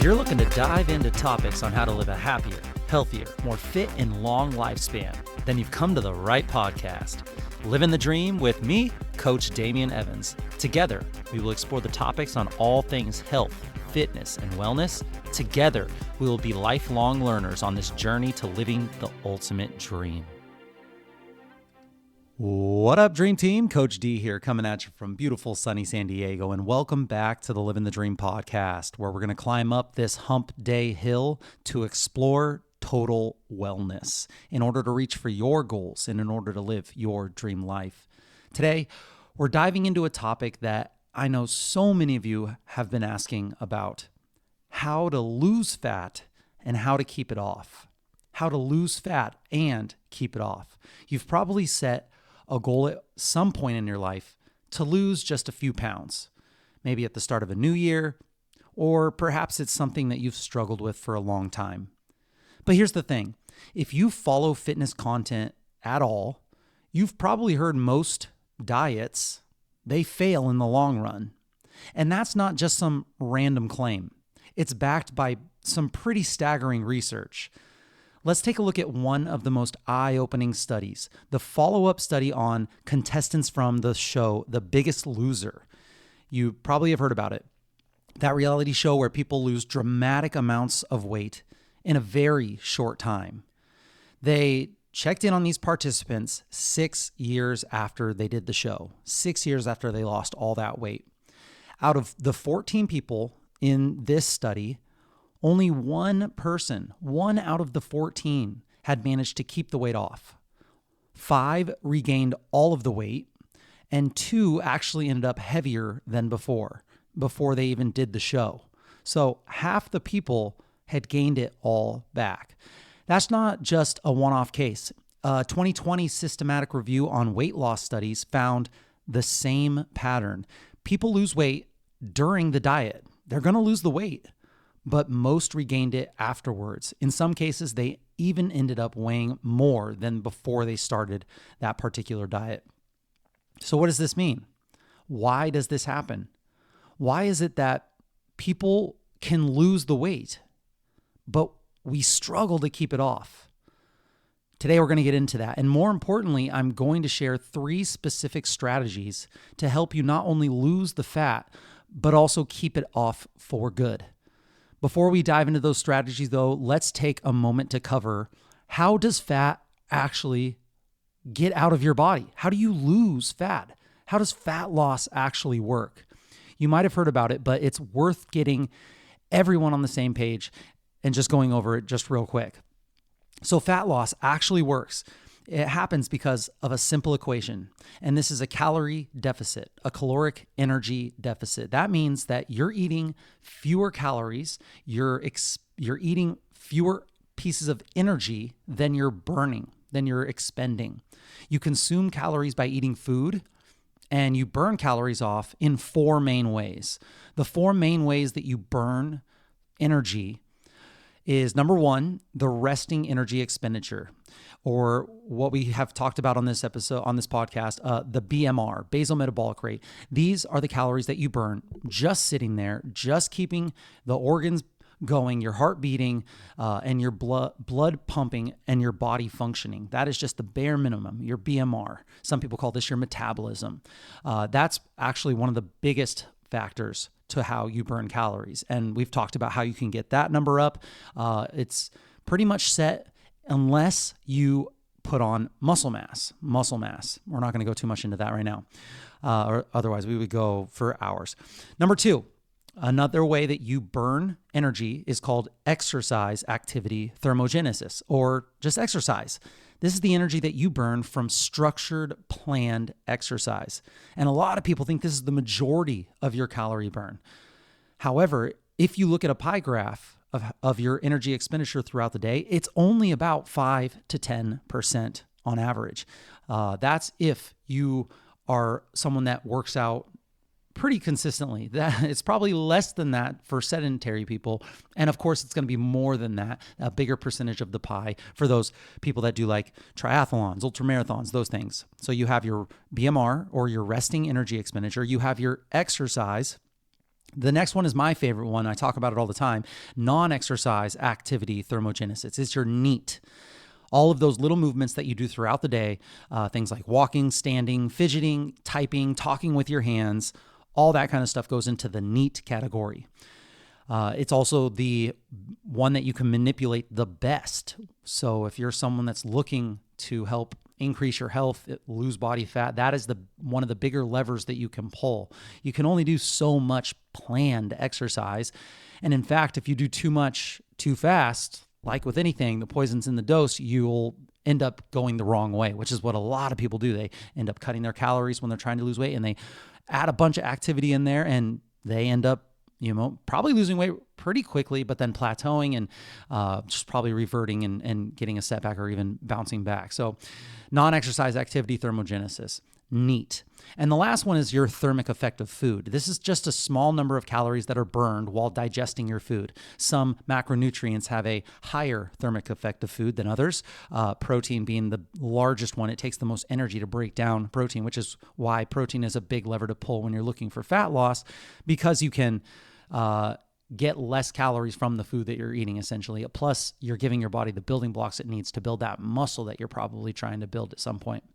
you're looking to dive into topics on how to live a happier, healthier, more fit, and long lifespan, then you've come to the right podcast. Livin the Dream with me, Coach Damian Evans. Together, we will explore the topics on all things health, fitness, and wellness. Together, we will be lifelong learners on this journey to living the ultimate dream. What up, Dream Team? Coach D here, coming at you from beautiful sunny San Diego, and welcome back to the Livin the Dream Podcast, where we're going to climb up this hump day hill to explore total wellness in order to reach for your goals and in order to live your dream life. Today, we're diving into a topic that I know so many of you have been asking about: how to lose fat and how to keep it off. How to lose fat and keep it off. You've probably set a goal at some point in your life to lose just a few pounds, maybe at the start of a new year, or perhaps it's something that you've struggled with for a long time. But here's the thing. If you follow fitness content at all, you've probably heard most diets, they fail in the long run. And that's not just some random claim. It's backed by some pretty staggering research. Let's take a look at one of the most eye-opening studies, the follow-up study on contestants from the show, The Biggest Loser. You probably have heard about it. That reality show where people lose dramatic amounts of weight in a very short time. They checked in on these participants 6 years after they did the show, 6 years after they lost all that weight. Out of the 14 people in this study, only one person, one out of the 14, had managed to keep the weight off. 5 regained all of the weight, and 2 actually ended up heavier than before they even did the show. So half the people had gained it all back. That's not just a one-off case. A 2020 systematic review on weight loss studies found the same pattern. People lose weight during the diet. They're going to lose the weight, but most regained it afterwards. In some cases, they even ended up weighing more than before they started that particular diet. So what does this mean? Why does this happen? Why is it that people can lose the weight, but we struggle to keep it off? Today, we're going to get into that. And more importantly, I'm going to share 3 specific strategies to help you not only lose the fat, but also keep it off for good. Before we dive into those strategies, though, let's take a moment to cover: how does fat actually get out of your body? How do you lose fat? How does fat loss actually work? You might have heard about it, but it's worth getting everyone on the same page and just going over it just real quick. So fat loss actually works. It happens because of a simple equation, and this is a calorie deficit, a caloric energy deficit. That means that you're eating fewer calories, you're eating fewer pieces of energy than you're burning, than you're expending. You consume calories by eating food, and you burn calories off in 4 main ways. The 4 main ways that you burn energy is, number 1, the resting energy expenditure, or what we have talked about on this episode, on this podcast, the BMR, basal metabolic rate. These are the calories that you burn just sitting there, just keeping the organs going, your heart beating, and your blood pumping, and your body functioning. That is just the bare minimum, your BMR. Some people call this your metabolism. That's actually one of the biggest factors to how you burn calories. And we've talked about how you can get that number up. It's pretty much set unless you put on muscle mass. We're not going to go too much into that right now. Or otherwise we would go for hours. Number 2, another way that you burn energy is called exercise activity thermogenesis, or just exercise. This is the energy that you burn from structured, planned exercise. And a lot of people think this is the majority of your calorie burn. However, if you look at a pie graph of your energy expenditure throughout the day, it's only about 5 to 10% on average. That's if you are someone that works out pretty consistently. That it's probably less than that for sedentary people. And of course, it's going to be more than that, a bigger percentage of the pie for those people that do like triathlons, ultramarathons, those things. So you have your BMR, or your resting energy expenditure. You have your exercise, The next one is my favorite one. I talk about it all the time. Non-exercise activity thermogenesis. It's your NEAT. All of those little movements that you do throughout the day, things like walking, standing, fidgeting, typing, talking with your hands, all that kind of stuff goes into the NEAT category. It's also the one that you can manipulate the best. So if you're someone that's looking to help increase your health, lose body fat, that is one of the bigger levers that you can pull. You can only do so much planned exercise. And in fact, if you do too much too fast, like with anything, the poison's in the dose, you'll end up going the wrong way, which is what a lot of people do. They end up cutting their calories when they're trying to lose weight, and they add a bunch of activity in there, and they end up probably losing weight pretty quickly, but then plateauing and just probably reverting and getting a setback or even bouncing back. So non-exercise activity thermogenesis, NEAT. And the last one is your thermic effect of food. This is just a small number of calories that are burned while digesting your food. Some macronutrients have a higher thermic effect of food than others, protein being the largest one. It takes the most energy to break down protein, which is why protein is a big lever to pull when you're looking for fat loss, because you can get less calories from the food that you're eating, essentially. Plus, you're giving your body the building blocks it needs to build that muscle that you're probably trying to build at some point.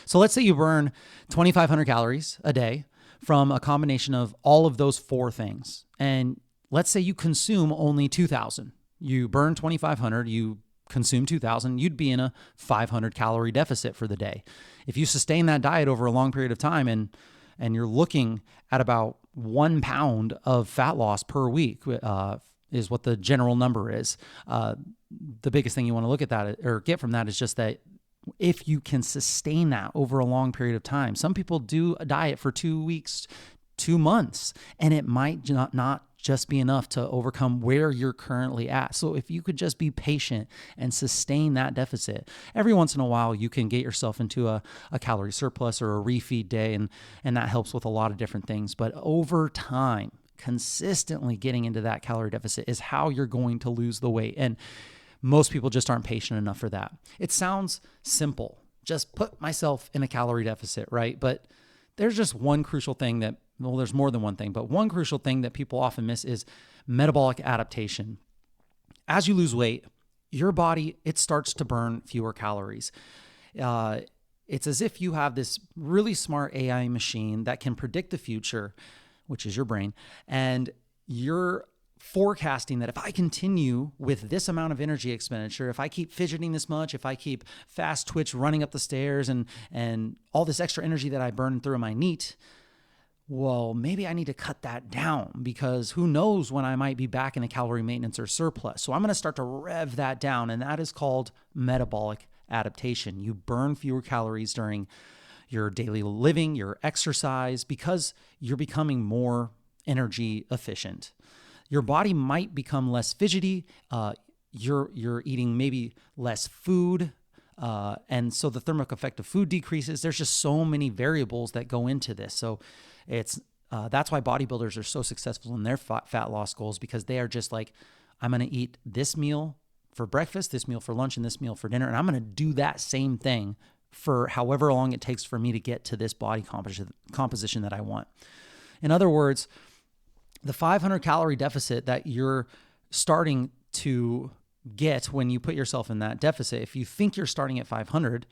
So let's say you burn 2,500 calories a day from a combination of all of those four things. And let's say you consume only 2,000. You burn 2,500, you consume 2,000, you'd be in a 500 calorie deficit for the day. If you sustain that diet over a long period of time and you're looking at about 1 pound of fat loss per week, is what the general number is. The biggest thing you want to look at that or get from that is just that if you can sustain that over a long period of time. Some people do a diet for 2 weeks, 2 months, and it might not just be enough to overcome where you're currently at. So if you could just be patient and sustain that deficit, every once in a while you can get yourself into a calorie surplus or a refeed day, and that helps with a lot of different things. But over time, consistently getting into that calorie deficit is how you're going to lose the weight. And most people just aren't patient enough for that. It sounds simple. Just put myself in a calorie deficit, right? But there's just one crucial thing there's more than one thing, but one crucial thing that people often miss is metabolic adaptation. As you lose weight, your body, it starts to burn fewer calories. It's as if you have this really smart AI machine that can predict the future, which is your brain, and you're forecasting that if I continue with this amount of energy expenditure, if I keep fidgeting this much, if I keep fast twitch running up the stairs and all this extra energy that I burn through my NEAT, well, maybe I need to cut that down because who knows when I might be back in a calorie maintenance or surplus. So I'm going to start to rev that down, and that is called metabolic adaptation. You burn fewer calories during your daily living, your exercise, because you're becoming more energy efficient. Your body might become less fidgety. You're eating maybe less food. And so the thermic effect of food decreases. There's just so many variables that go into this. So that's why bodybuilders are so successful in their fat loss goals, because they are just like, I'm going to eat this meal for breakfast, this meal for lunch, and this meal for dinner. And I'm going to do that same thing for however long it takes for me to get to this body composition that I want. In other words, the 500 calorie deficit that you're starting to get when you put yourself in that deficit, if you think you're starting at 500,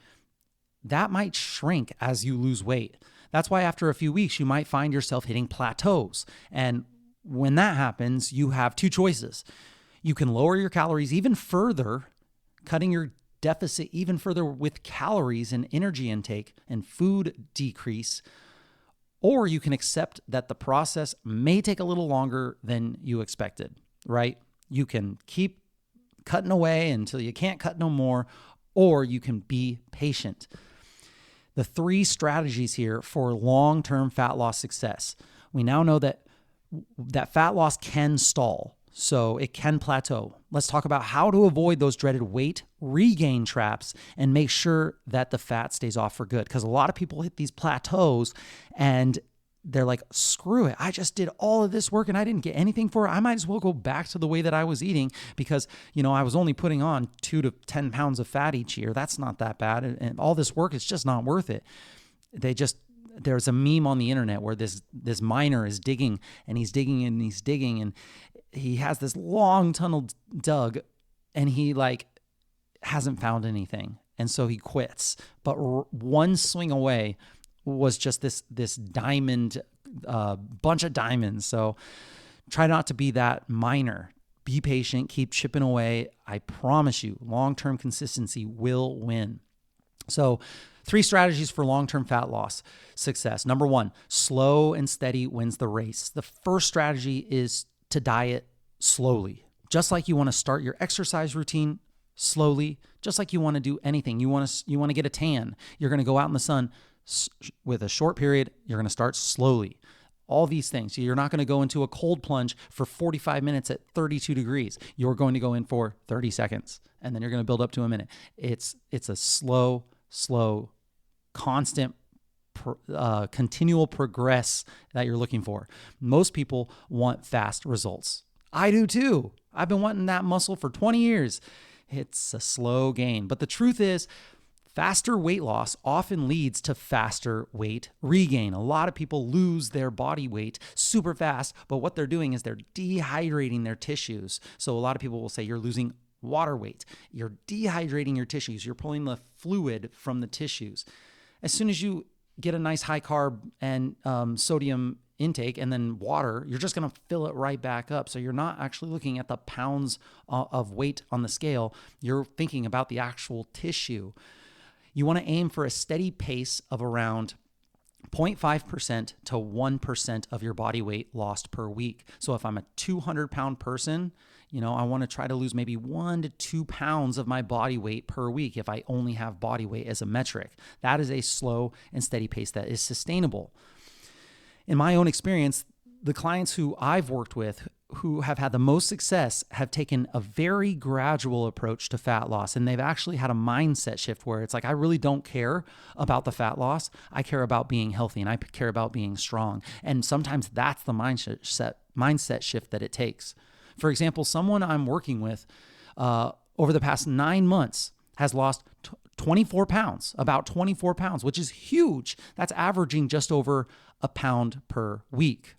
that might shrink as you lose weight. That's why after a few weeks, you might find yourself hitting plateaus. And when that happens, you have two choices. You can lower your calories even further, cutting your deficit even further with calories and energy intake and food decrease, or you can accept that the process may take a little longer than you expected, right? You can keep cutting away until you can't cut no more, or you can be patient. The three strategies here for long-term fat loss success. We now know that fat loss can stall, so it can plateau. Let's talk about how to avoid those dreaded weight regain traps and make sure that the fat stays off for good. Because a lot of people hit these plateaus and they're like, screw it. I just did all of this work and I didn't get anything for it. I might as well go back to the way that I was eating because, I was only putting on 2 to 10 pounds of fat each year. That's not that bad. And all this work is just not worth it. They just there's a meme on the internet where this miner is digging and he's digging and he's digging and he has this long tunnel dug and he like hasn't found anything. And so he quits. But one swing away was just this diamond, bunch of diamonds. So try not to be that miner. Be patient, keep chipping away. I promise you, long-term consistency will win. So 3 strategies for long-term fat loss success. Number 1, slow and steady wins the race. The first strategy is to diet slowly. Just like you want to start your exercise routine slowly, just like you want to do anything. You want to get a tan. You're going to go out in the sun with a short period. You're going to start slowly. All these things. You're not going to go into a cold plunge for 45 minutes at 32 degrees. You're going to go in for 30 seconds, and then you're going to build up to a minute. It's a slow, constant, continual progress that you're looking for. Most people want fast results. I do too. I've been wanting that muscle for 20 years. It's a slow gain. But the truth is, faster weight loss often leads to faster weight regain. A lot of people lose their body weight super fast, but what they're doing is they're dehydrating their tissues. So a lot of people will say you're losing water weight. You're dehydrating your tissues. You're pulling the fluid from the tissues. As soon as you get a nice high carb and sodium intake and then water, you're just going to fill it right back up. So you're not actually looking at the pounds of weight on the scale. You're thinking about the actual tissue. You want to aim for a steady pace of around 0.5% to 1% of your body weight lost per week. So if I'm a 200-pound person, I want to try to lose maybe 1 to 2 pounds of my body weight per week if I only have body weight as a metric. That is a slow and steady pace that is sustainable. In my own experience, the clients who I've worked with who have had the most success have taken a very gradual approach to fat loss. And they've actually had a mindset shift where it's like, I really don't care about the fat loss. I care about being healthy and I care about being strong. And sometimes that's the mindset shift that it takes. For example, someone I'm working with over the past 9 months has lost 24 pounds, about 24 pounds, which is huge. That's averaging just over a pound per week.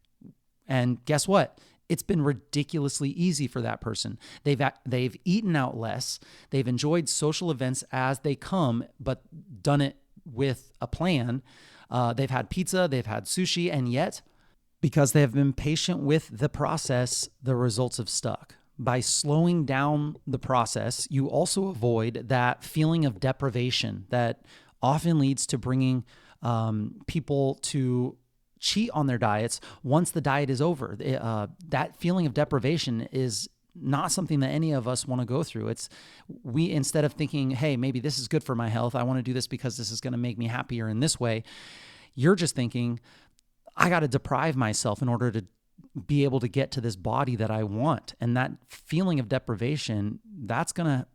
And guess what? It's been ridiculously easy for that person. They've eaten out less. They've enjoyed social events as they come, but done it with a plan. They've had pizza, they've had sushi, and yet, because they have been patient with the process, the results have stuck. By slowing down the process, you also avoid that feeling of deprivation that often leads to bringing people to cheat on their diets once the diet is over. That feeling of deprivation is not something that any of us want to go through. We instead of thinking, hey, maybe this is good for my health, I want to do this because this is going to make me happier in this way, you're just thinking, I got to deprive myself in order to be able to get to this body that I want. And that feeling of deprivation, that's going to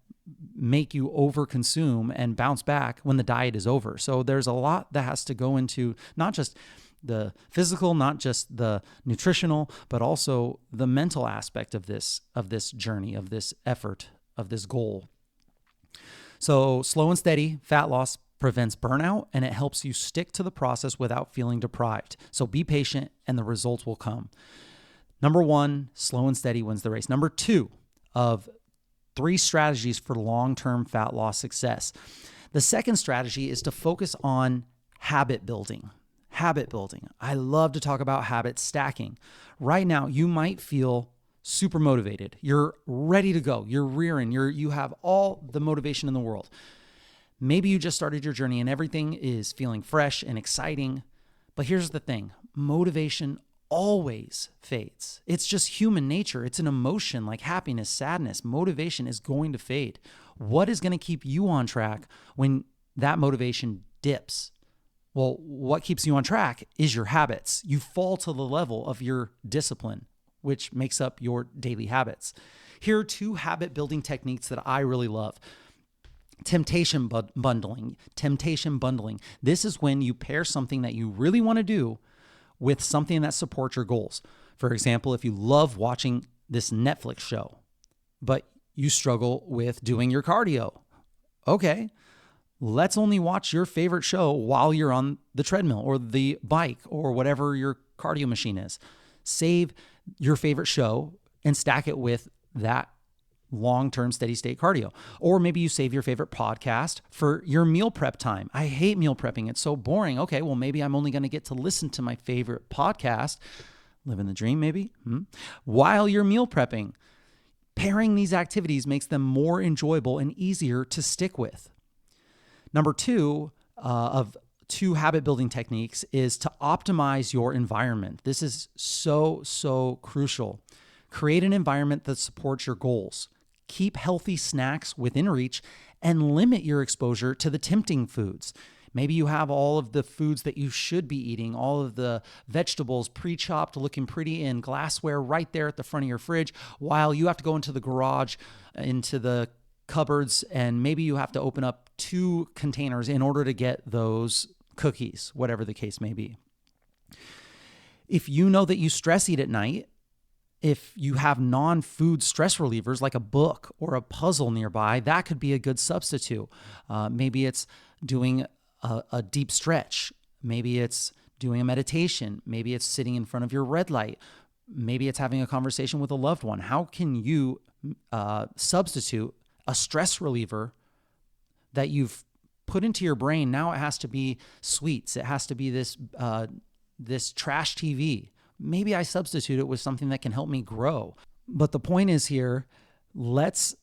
make you overconsume and bounce back when the diet is over. So there's a lot that has to go into not just the physical, not just the nutritional, but also the mental aspect of this journey, of this effort, of this goal. So slow and steady fat loss prevents burnout and it helps you stick to the process without feeling deprived. So be patient and the results will come. Number 1, slow and steady wins the race. Number 2 of 3 strategies for long-term fat loss success. The second strategy is to focus on habit building. Habit building. I love to talk about habit stacking. Right now, you might feel super motivated. You're ready to go. You're rearing. You have all the motivation in the world. Maybe you just started your journey and everything is feeling fresh and exciting. But here's the thing. Motivation always fades. It's just human nature. It's an emotion like happiness, sadness. Motivation is going to fade. What is going to keep you on track when that motivation dips? Well, what keeps you on track is your habits. You fall to the level of your discipline, which makes up your daily habits. Here are 2 habit building techniques that I really love. Temptation bundling. This is when you pair something that you really want to do with something that supports your goals. For example, if you love watching this Netflix show, but you struggle with doing your cardio, okay, Let's only watch your favorite show while you're on the treadmill or the bike or whatever your cardio machine is. Save your favorite show and stack it with that long-term steady state cardio. Or maybe you save your favorite podcast for your meal prep time. I hate meal prepping. It's so boring. Okay, well, maybe I'm only going to get to listen to my favorite podcast, Livin the Dream maybe, while you're meal prepping. Pairing these activities makes them more enjoyable and easier to stick with. Number two of two habit building techniques is to optimize your environment. This is so crucial. Create an environment that supports your goals. Keep healthy snacks within reach and limit your exposure to the tempting foods. Maybe you have all of the foods that you should be eating, all of the vegetables pre-chopped, looking pretty in glassware right there at the front of your fridge, while you have to go into the garage, into the cupboards, and maybe you have to open up 2 containers in order to get those cookies, whatever the case may be. If you know that you stress eat at night, if you have non-food stress relievers like a book or a puzzle nearby, that could be a good substitute. Maybe it's doing a deep stretch. Maybe it's doing a meditation. Maybe it's sitting in front of your red light. Maybe it's having a conversation with a loved one. How can you substitute a stress reliever that you've put into your brain? Now it has to be sweets. It has to be this trash TV. Maybe I substitute it with something that can help me grow. But the point is here, let's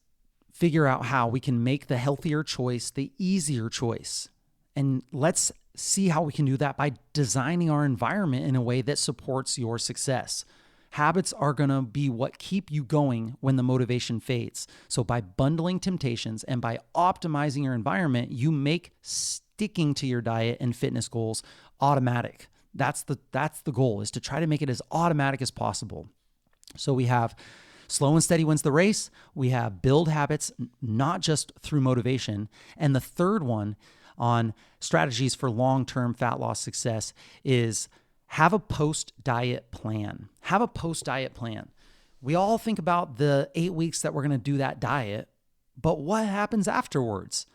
figure out how we can make the healthier choice the easier choice. And let's see how we can do that by designing our environment in a way that supports your success. Habits are going to be what keep you going when the motivation fades. So by bundling temptations and by optimizing your environment, you make sticking to your diet and fitness goals automatic. That's the goal, is to try to make it as automatic as possible. So we have slow and steady wins the race. We have build habits, not just through motivation. And the third one on strategies for long-term fat loss success is have a post-diet plan. Have a post-diet plan. We all think about the 8 weeks that we're going to do that diet, but what happens afterwards?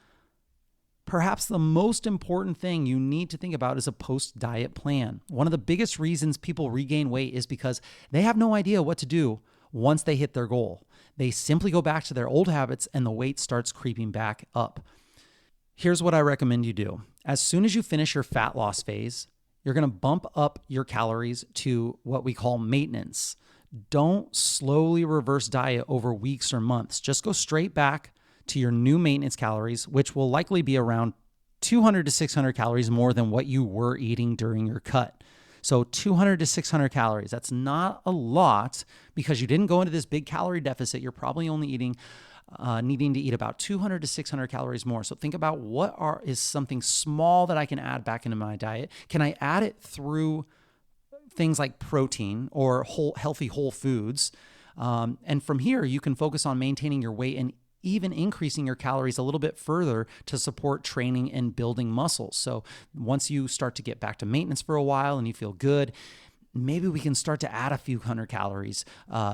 Perhaps the most important thing you need to think about is a post-diet plan. One of the biggest reasons people regain weight is because they have no idea what to do once they hit their goal. They simply go back to their old habits and the weight starts creeping back up. Here's what I recommend you do. As soon as you finish your fat loss phase, you're going to bump up your calories to what we call maintenance. Don't slowly reverse diet over weeks or months. Just go straight back to your new maintenance calories, which will likely be around 200 to 600 calories more than what you were eating during your cut. So 200 to 600 calories, that's not a lot because you didn't go into this big calorie deficit. You're probably only needing to eat about 200 to 600 calories more. So think about is something small that I can add back into my diet. Can I add it through things like protein or healthy whole foods? And from here, you can focus on maintaining your weight and even increasing your calories a little bit further to support training and building muscles. So once you start to get back to maintenance for a while and you feel good, maybe we can start to add a few hundred calories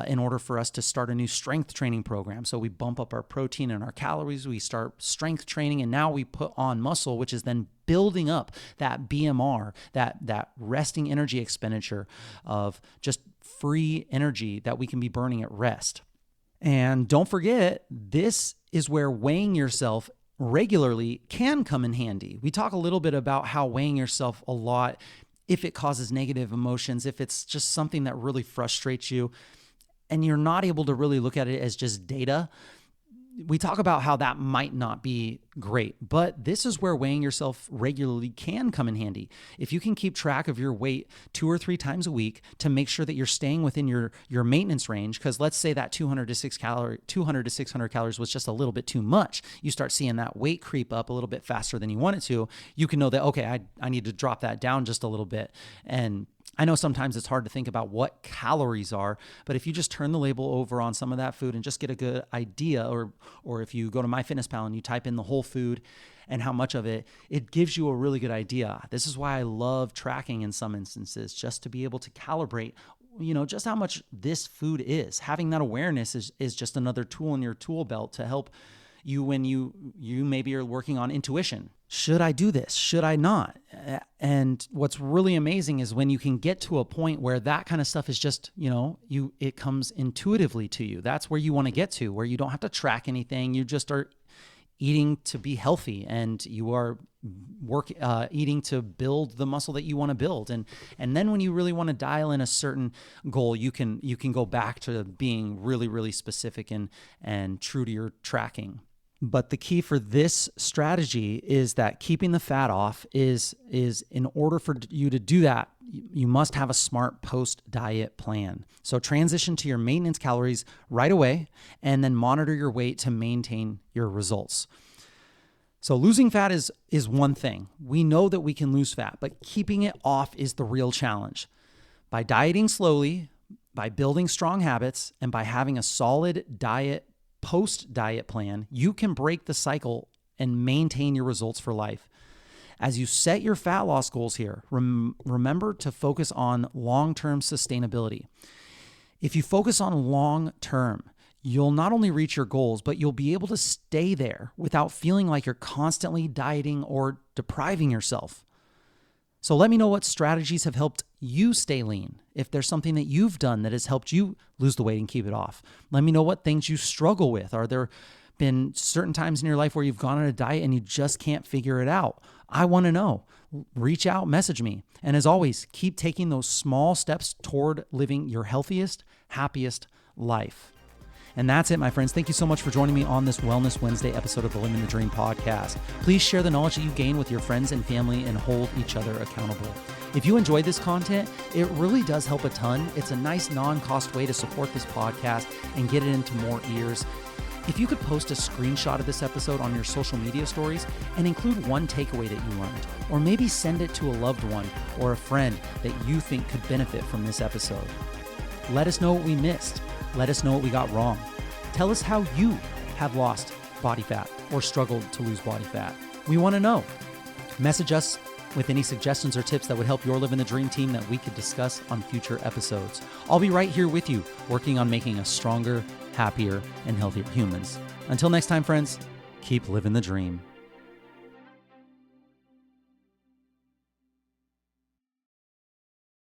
in order for us to start a new strength training program. So we bump up our protein and our calories, we start strength training, and now we put on muscle, which is then building up that BMR, that resting energy expenditure of just free energy that we can be burning at rest. And don't forget, this is where weighing yourself regularly can come in handy. We talk a little bit about how weighing yourself a lot, if it causes negative emotions, if it's just something that really frustrates you and you're not able to really look at it as just data, we talk about how that might not be great, but this is where weighing yourself regularly can come in handy. If you can keep track of your weight 2 or 3 times a week to make sure that you're staying within your maintenance range, because let's say that 200 to 600 calories was just a little bit too much. You start seeing that weight creep up a little bit faster than you want it to. You can know that, okay, I need to drop that down just a little bit. And I know sometimes it's hard to think about what calories are, but if you just turn the label over on some of that food and just get a good idea, or if you go to MyFitnessPal and you type in the whole food and how much of it, it gives you a really good idea. This is why I love tracking in some instances, just to be able to calibrate, just how much this food is. Having that awareness is just another tool in your tool belt to help when you maybe are working on intuition. Should I do this? Should I not? And what's really amazing is when you can get to a point where that kind of stuff is just, it comes intuitively to you. That's where you want to get to, where you don't have to track anything. You just are eating to be healthy, and you are eating to build the muscle that you want to build. And then when you really want to dial in a certain goal, you can go back to being really, really specific and true to your tracking. But the key for this strategy is that keeping the fat off is in order for you to do that, you must have a smart post-diet plan. So transition to your maintenance calories right away, and then monitor your weight to maintain your results. So losing fat is one thing. We know that we can lose fat, but keeping it off is the real challenge. By dieting slowly, by building strong habits, and by having a solid post-diet plan, you can break the cycle and maintain your results for life. As you set your fat loss goals here, remember to focus on long-term sustainability. If you focus on long-term, you'll not only reach your goals, but you'll be able to stay there without feeling like you're constantly dieting or depriving yourself. So let me know what strategies have helped you stay lean. If there's something that you've done that has helped you lose the weight and keep it off, let me know what things you struggle with. Are there been certain times in your life where you've gone on a diet and you just can't figure it out? I want to know. Reach out, message me. And as always, keep taking those small steps toward living your healthiest, happiest life. And that's it, my friends. Thank you so much for joining me on this Wellness Wednesday episode of the Livin the Dream podcast. Please share the knowledge that you gain with your friends and family and hold each other accountable. If you enjoyed this content, it really does help a ton. It's a nice non-cost way to support this podcast and get it into more ears. If you could post a screenshot of this episode on your social media stories and include one takeaway that you learned, or maybe send it to a loved one or a friend that you think could benefit from this episode. Let us know what we missed. Let us know what we got wrong. Tell us how you have lost body fat or struggled to lose body fat. We want to know. Message us with any suggestions or tips that would help your Livin the Dream team that we could discuss on future episodes. I'll be right here with you, working on making us stronger, happier, and healthier humans. Until next time, friends, keep living the dream.